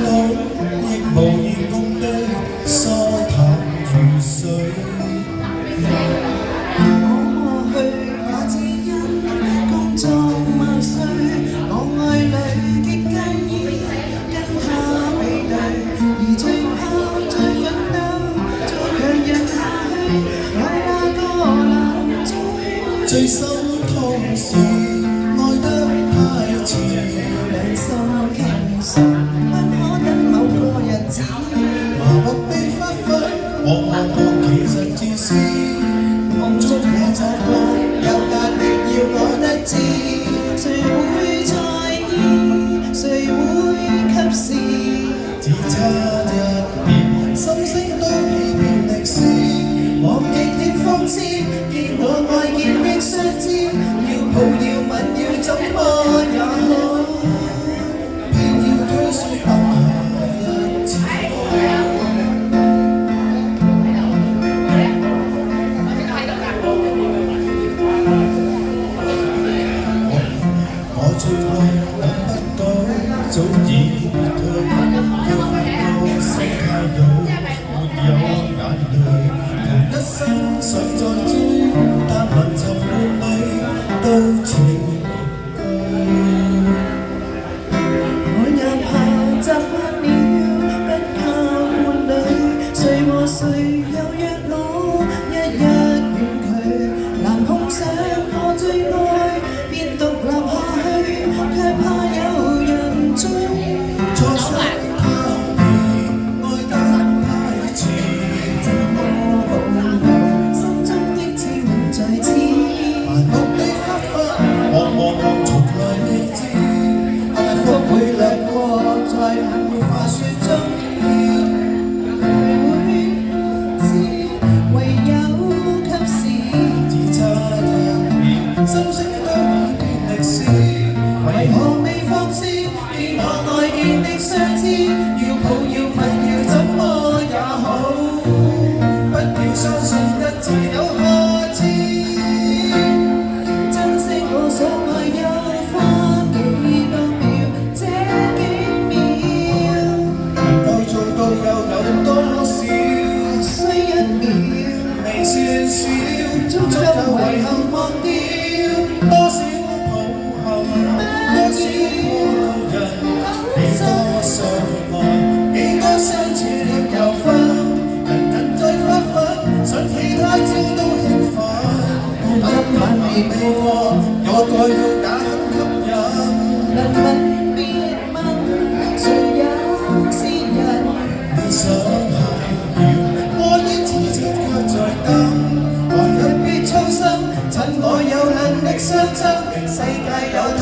到，亦無言共對，疏淡如水。我過去也只因工作萬歲，我愛侶極介意跟他比對，而最怕再奮鬥，再強人下去，有哪個能追？最心痛是愛得太遲，兩心傾訴，不可等某個日子。麻木地發奮，我其實自私，夢中也習慣，有壓力要我得知，誰會在意？誰會及時？只差一點，心聲都已變歷史。忘記的諷刺，見我愛見的相知，要抱要吻要怎麼也好，偏要推說不下一次。我最愛等不到，早已退，要發覺世界裏沒有眼淚，人一生想再追，但能尋伴侶都似句。我也怕習慣了不靠伴侶，誰和誰又約我一日遠距，難空想我最愛便獨立下去，卻怕有人追。錯失他已愛得太遲，怎麼保留心中的滋味在此？盲目地發奮，我從來未知，幸福會掠過在沒法說中意。會知唯有及時，只差一秒，心聲都已變歷史。為何未放肆？見我愛見的相知，要抱要吻要怎麼也好，不要相信一切有下次。珍惜我所愛有花幾多秒，這幾秒能夠做到又有多少？需一秒，未算少，足夠遺憾忘掉。多少抱憾，多少過人，幾多相愛，幾多相處了又分，人在發奮，想其他朝都興奮。今晚未過，我改到也很吸引。能問別問，誰有私人？理想下了，愛於此刻卻在等。來日別操心，趁我有能力相爭，世界有太